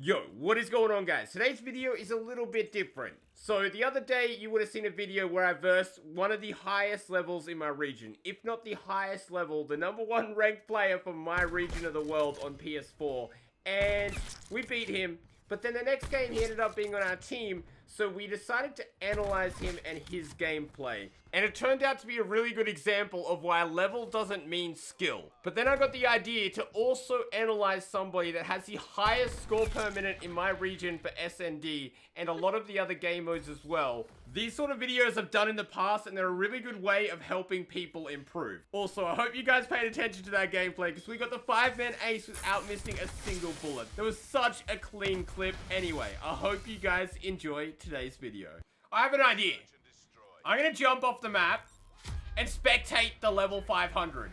Yo, what is going on, guys? Today's video is a little bit different. So the other day you would have seen a video where I versed one of the highest levels in my region, if not the highest level, the #1 ranked player from my region of the world on PS4, and we beat him. But then the next game he ended up being on our team, so we decided to analyze him and his gameplay. And it turned out to be a really good example of why level doesn't mean skill. But then I got the idea to also analyze somebody that has the highest score per minute in my region for SND, and a lot of the other game modes as well. These sort of videos I've done in the past, and they're a really good way of helping people improve. Also, I hope you guys paid attention to that gameplay, because we got the 5-man ace without missing a single bullet. That was such a clean clip. Anyway, I hope you guys enjoy today's video. I have an idea. I'm gonna jump off the map and spectate the level 500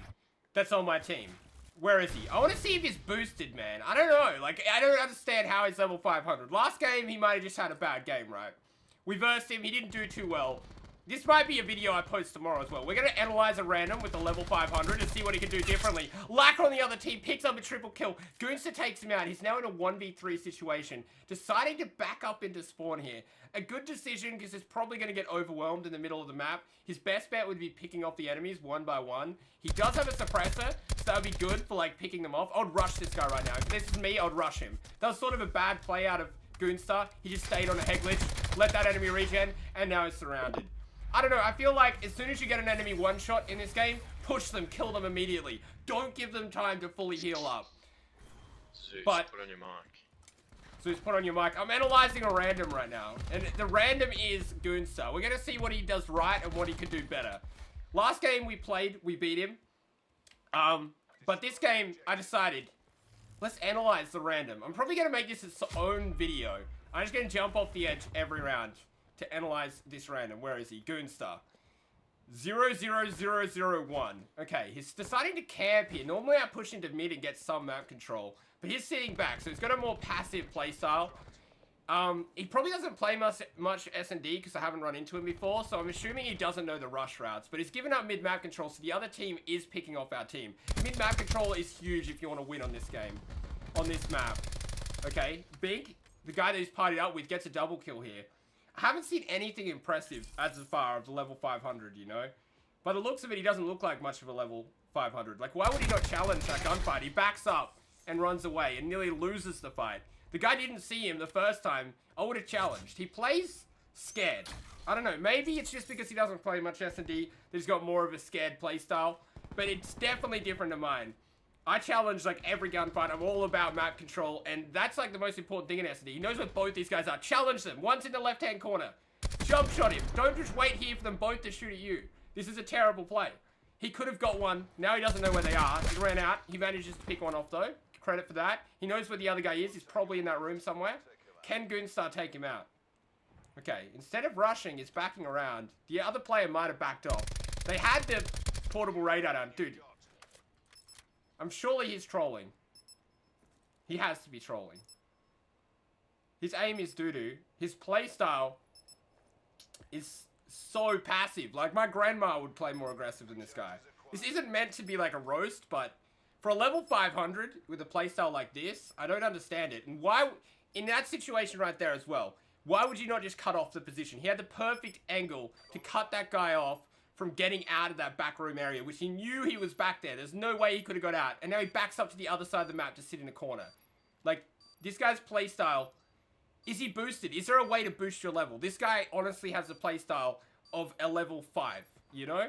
that's on my team. Where is he? I want to see if he's boosted, man. I don't know. Like, I don't understand how he's level 500. Last game, he might have just had a bad game, right? We versed him. He didn't do too well. This might be a video I post tomorrow as well. We're going to analyze a random with the level 500 and see what he can do differently. Lacquer on the other team picks up a triple kill. Goonster takes him out. He's now in a 1v3 situation. Deciding to back up into spawn here. A good decision because he's probably going to get overwhelmed in the middle of the map. His best bet would be picking off the enemies one by one. He does have a suppressor, so that would be good for like picking them off. I'd rush this guy right now. If this is me, I'd rush him. That was sort of a bad play out of Goonstar. He just stayed on a head glitch, let that enemy regen, and now he's surrounded. I don't know, I feel like as soon as you get an enemy one-shot in this game, push them, kill them immediately. Don't give them time to fully heal up. Zeus, but, put on your mic. Zeus, put on your mic. I'm analyzing a random right now, and the random is Goonstar. We're gonna see what he does right and what he could do better. Last game we played, we beat him. But this game, I decided, let's analyze the random. I'm probably gonna make this its own video. I'm just gonna jump off the edge every round to analyze this random. Where is he? Goonstar. 00001. Okay, he's deciding to camp here. Normally I push into mid and get some map control, but he's sitting back, so he's got a more passive playstyle. He probably doesn't play much S&D because I haven't run into him before, so I'm assuming he doesn't know the rush routes, but he's given up mid map control, so the other team is picking off our team. Mid map control is huge if you want to win on this game, on this map. Okay, Big, the guy that he's partied up with, gets a double kill here. I haven't seen anything impressive as far as the level 500, you know? By the looks of it, he doesn't look like much of a level 500. Like, why would he not challenge that gunfight? He backs up and runs away and nearly loses the fight. The guy didn't see him the first time. I would have challenged. He plays scared. I don't know. Maybe it's just because he doesn't play much S&D that he's got more of a scared playstyle. But it's definitely different to mine. I challenge like every gunfight. I'm all about map control, and that's like the most important thing in S&D. He knows where both these guys are. Challenge them. One's in the left-hand corner. Jump shot him. Don't just wait here for them both to shoot at you. This is a terrible play. He could have got one. Now he doesn't know where they are. He ran out. He manages to pick one off though. Credit for that. He knows where the other guy is. He's probably in that room somewhere. Can Goonstar take him out? Okay, instead of rushing, he's backing around. The other player might have backed off. They had the portable radar down. Dude, I'm surely he's trolling. He has to be trolling. His aim is doo-doo. His playstyle is so passive. Like, my grandma would play more aggressive than this guy. This isn't meant to be like a roast, but for a level 500 with a playstyle like this, I don't understand it. And why, in that situation right there as well, why would you not just cut off the position? He had the perfect angle to cut that guy off from getting out of that back room area, which he knew he was back there. There's no way he could have got out. And now he backs up to the other side of the map to sit in a corner. Like, this guy's playstyle, is he boosted? Is there a way to boost your level? This guy honestly has a playstyle of a level 5, you know?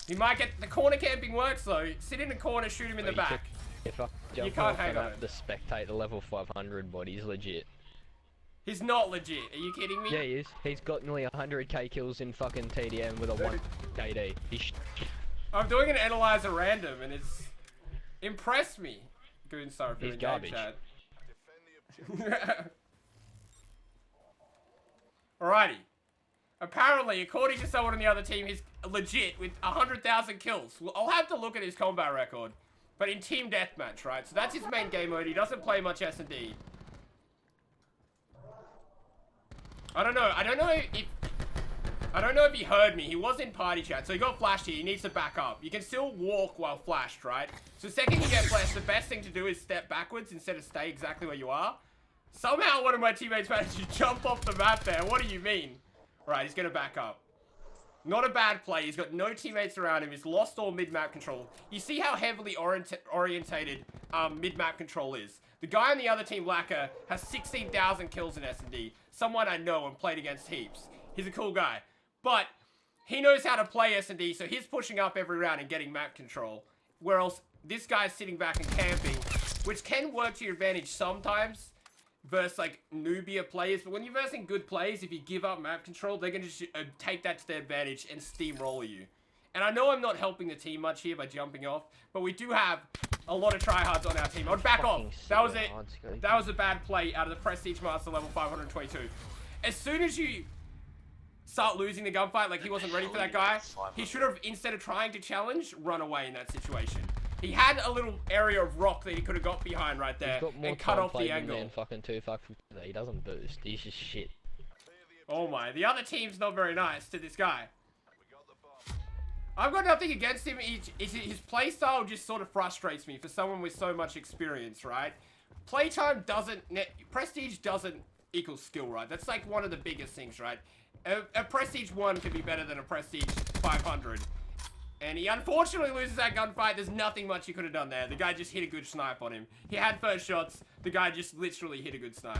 He might get, the corner camping works though. Sit in the corner, shoot him in the back. If I jump can't off hang and on up it. the spectate the level 500 bot, he's legit. He's not legit. Are you kidding me? Yeah, he is. He's got nearly 100k kills in fucking TDM with a 1 KD. I'm doing an analyzer random and it's impressed me. Goonstar, if you're He's in garbage. Chat. Alrighty. Apparently, according to someone on the other team, he's legit with 100,000 kills. Well, I'll have to look at his combat record. But in team deathmatch, right? So that's his main game mode. He doesn't play much S&D. I don't know. I don't know if he heard me. He was in party chat, so he got flashed here. He needs to back up. You can still walk while flashed, right? So the second you get flashed, the best thing to do is step backwards instead of stay exactly where you are. Somehow one of my teammates managed to jump off the map there. What do you mean? Alright, he's gonna back up. Not a bad play. He's got no teammates around him. He's lost all mid-map control. You see how heavily orientated mid-map control is. The guy on the other team, Lacquer, has 16,000 kills in S&D. Someone I know and played against heaps. He's a cool guy. But he knows how to play S&D, so he's pushing up every round and getting map control. Whereas this guy's sitting back and camping, which can work to your advantage sometimes versus like newbie players. But when you're versing good players, if you give up map control, they're going to just take that to their advantage and steamroller you. And I know I'm not helping the team much here by jumping off, but we do have a lot of tryhards on our team. I'd back off. That was it. That was a bad play out of the Prestige Master level 522. As soon as you start losing the gunfight, like he wasn't ready for that guy, he should have, instead of trying to challenge, run away in that situation. He had a little area of rock that he could have got behind right there and cut off the angle. Fucking he doesn't boost. He's just shit. Oh my, the other team's not very nice to this guy. I've got nothing against him. His playstyle just sort of frustrates me for someone with so much experience, right? Playtime doesn't... Prestige doesn't equal skill, right? That's like one of the biggest things, right? A Prestige 1 could be better than a Prestige 500. And he unfortunately loses that gunfight. There's nothing much he could have done there. The guy just hit a good snipe on him. He had first shots. The guy just literally hit a good snipe.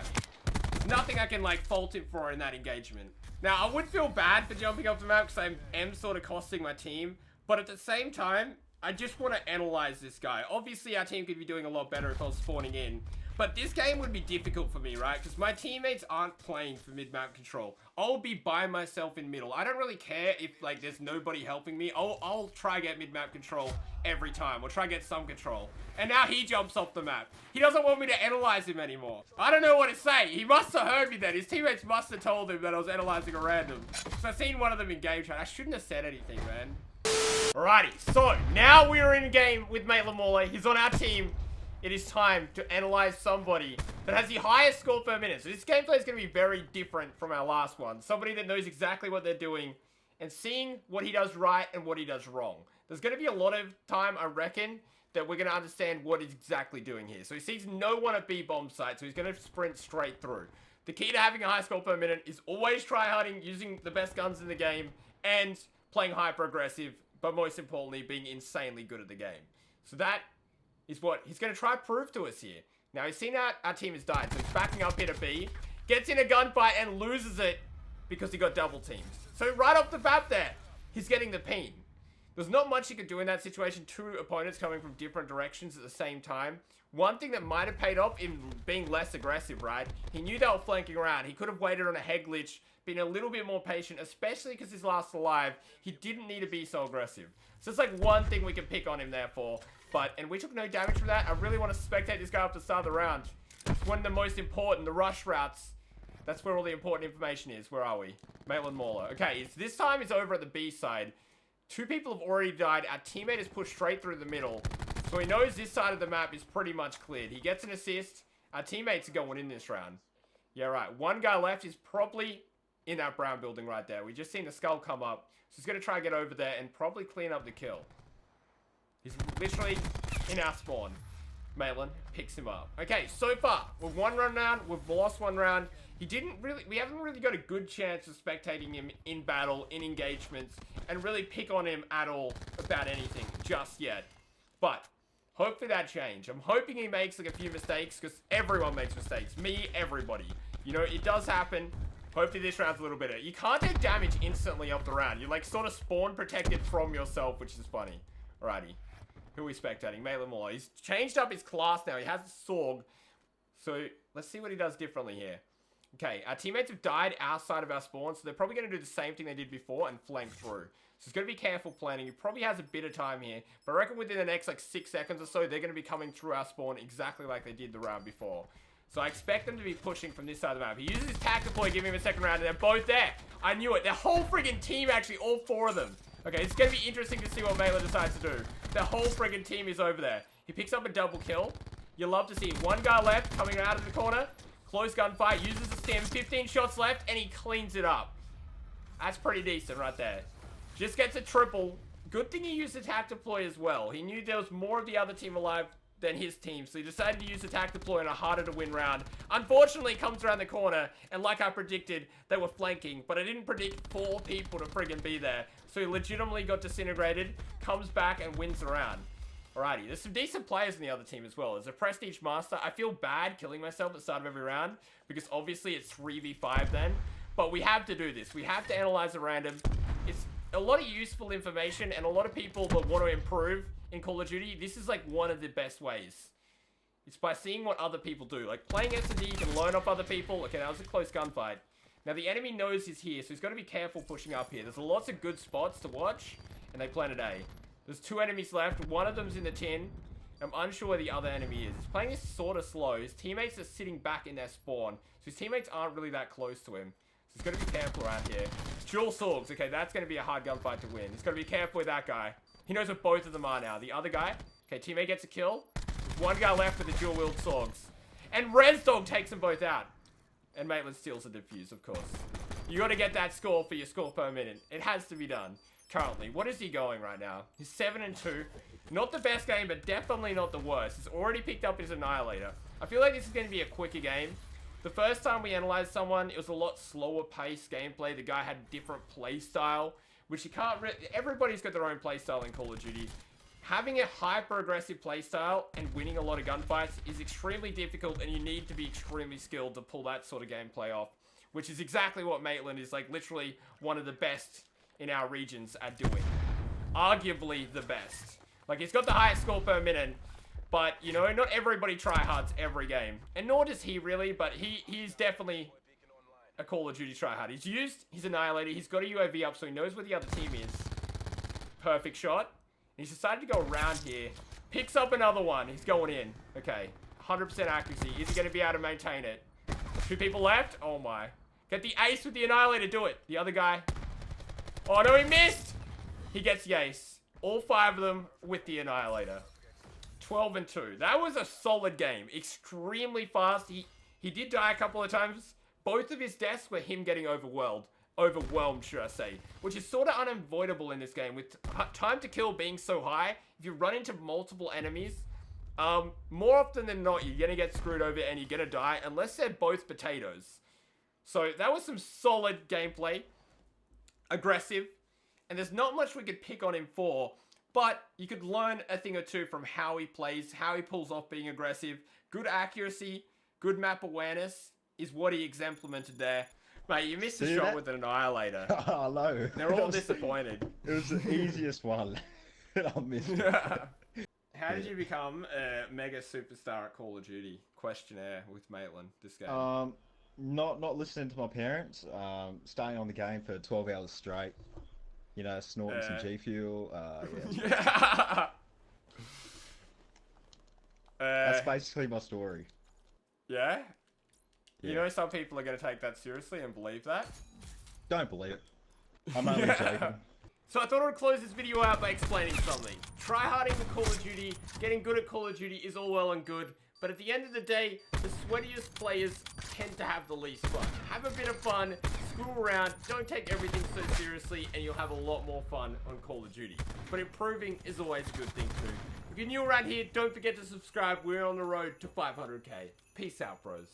There's nothing I can, like, fault him for in that engagement. Now, I would feel bad for jumping off the map because I am sort of costing my team. But at the same time, I just want to analyze this guy. Obviously, our team could be doing a lot better if I was spawning in. But this game would be difficult for me, right? Because my teammates aren't playing for mid-map control. I'll be by myself in middle. I don't really care if, like, there's nobody helping me. I'll try get mid-map control every time. Or try get some control. And now he jumps off the map. He doesn't want me to analyze him anymore. I don't know what to say. He must have heard me then. His teammates must have told him that I was analyzing a random. So I've seen one of them in game chat. I shouldn't have said anything, man. Alrighty, so now we are in a game with Maitland Mauler. He's on our team. It is time to analyze somebody that has the highest score per minute. So this gameplay is going to be very different from our last one. Somebody that knows exactly what they're doing and seeing what he does right and what he does wrong. There's going to be a lot of time, I reckon, that we're going to understand what he's exactly doing here. So he sees no one at B bomb site, so he's going to sprint straight through. The key to having a high score per minute is always tryharding, using the best guns in the game, and playing hyper aggressive, but most importantly, being insanely good at the game. So that is what he's going to try to prove to us here. Now, he's seen our team has died, so he's backing up here to B, gets in a gunfight and loses it because he got double teamed. So right off the bat there, he's getting the peen. There's not much he could do in that situation. Two opponents coming from different directions at the same time. One thing that might have paid off in being less aggressive, right? He knew they were flanking around. He could have waited on a head glitch, been a little bit more patient, especially because he's last alive. He didn't need to be so aggressive. So it's like one thing we can pick on him there for. And we took no damage from that. I really want to spectate this guy up to start the round. It's one of the most important, the rush routes. That's where all the important information is. Where are we? Maitland Mauler. Okay, this time is over at the B side. Two people have already died. Our teammate is pushed straight through the middle. So he knows this side of the map is pretty much cleared. He gets an assist. Our teammates are going in this round. Yeah, right. One guy left is probably in that brown building right there. We just seen the skull come up. So he's going to try and get over there and probably clean up the kill. He's literally in our spawn. Maitland picks him up. Okay, so far, we've one run round, we've lost one round. We haven't really got a good chance of spectating him in battle, in engagements, and really pick on him at all about anything just yet. But hopefully that change. I'm hoping he makes like a few mistakes, because everyone makes mistakes. Me, everybody. You know, it does happen. Hopefully this round's a little better. You can't take damage instantly off the round. You're like sort of spawn protected from yourself, which is funny. Alrighty. Who are we spectating? Maitland Mauler. He's changed up his class now. He has a Sorg. So let's see what he does differently here. Okay, our teammates have died outside of our spawn, so they're probably going to do the same thing they did before and flank through. So he's going to be careful planning. He probably has a bit of time here, but I reckon within the next like 6 seconds or so, they're going to be coming through our spawn exactly like they did the round before. So I expect them to be pushing from this side of the map. He uses his tactical deploy, giving him a second round, and they're both there. I knew it. Their whole friggin' team, actually, all 4 of them. Okay, it's going to be interesting to see what Mailer decides to do. The whole friggin' team is over there. He picks up a double kill. You love to see one guy left coming out of the corner. Close gunfight, uses the stim, 15 shots left, and he cleans it up. That's pretty decent right there. Just gets a triple. Good thing he used the tac deploy as well. He knew there was more of the other team alive than his team, so he decided to use attack deploy in a harder to win round. Unfortunately, it comes around the corner, and like I predicted, they were flanking, but I didn't predict 4 people to friggin' be there. So he legitimately got disintegrated, comes back, and wins the round. Alrighty, there's some decent players in the other team as well. There's a Prestige Master. I feel bad killing myself at the start of every round, because obviously it's 3v5 then. But we have to do this. We have to analyze a random. It's a lot of useful information, and a lot of people that want to improve in Call of Duty, this is like one of the best ways. It's by seeing what other people do. Like playing S&D, you can learn off other people. Okay, that was a close gunfight. Now the enemy knows he's here, so he's got to be careful pushing up here. There's lots of good spots to watch, and they planted A. There's 2 enemies left. One of them's in the tin. I'm unsure where the other enemy is. He's playing this sort of slow. His teammates are sitting back in their spawn, so his teammates aren't really that close to him. So he's got to be careful around here. Dual swords. Okay, that's going to be a hard gunfight to win. He's got to be careful with that guy. He knows what both of them are now. The other guy. Okay, teammate gets a kill. There's one guy left with the dual wield swords. And Res Dog takes them both out. And Maitland steals the defuse, of course. You got to get that score for your score per minute. It has to be done. Currently, what is he going right now? He's 7-2. Not the best game, but definitely not the worst. He's already picked up his Annihilator. I feel like this is going to be a quicker game. The first time we analyzed someone, it was a lot slower paced gameplay. The guy had a different play style, which you can't everybody's got their own play style in Call of Duty. Having a hyper-aggressive play style and winning a lot of gunfights is extremely difficult, and you need to be extremely skilled to pull that sort of gameplay off, which is exactly what Maitland is, like, literally one of the best in our regions at doing. Arguably the best. Like, he's got the highest score per minute, but, you know, not everybody tryhards every game. And nor does he really, but he's definitely a Call of Duty tryhard. He's used his Annihilator, he's got a UAV up, so he knows where the other team is. Perfect shot. He's decided to go around here. Picks up another one. He's going in. Okay. 100% accuracy. Is he going to be able to maintain it? 2 people left? Oh my. Get the ace with the Annihilator. Do it. The other guy. Oh no, he missed! He gets the ace. All 5 of them with the Annihilator. 12-2. That was a solid game. Extremely fast. He did die a couple of times. Both of his deaths were him getting overwhelmed, should I say. Which is sort of unavoidable in this game. With time to kill being so high, if you run into multiple enemies, more often than not, you're going to get screwed over and you're going to die, unless they're both potatoes. So that was some solid gameplay. Aggressive. And there's not much we could pick on him for, but you could learn a thing or two from how he plays, how he pulls off being aggressive. Good accuracy, good map awareness is what he exemplimented there. Mate, you missed a shot with an Annihilator. Oh, no. They're all disappointed. It was the easiest one. I missed it. How did you become a mega superstar at Call of Duty? Questionnaire with Maitland this game. Not listening to my parents. Staying on the game for 12 hours straight. You know, snorting some G Fuel. Yeah. That's basically my story. Yeah? You know some people are going to take that seriously and believe that? Don't believe it. I'm only joking. So I thought I would close this video out by explaining something. Tryharding the Call of Duty, getting good at Call of Duty is all well and good, but at the end of the day, the sweatiest players tend to have the least fun. Have a bit of fun, screw around, don't take everything so seriously, and you'll have a lot more fun on Call of Duty. But improving is always a good thing too. If you're new around here, don't forget to subscribe. We're on the road to 500k. Peace out, bros.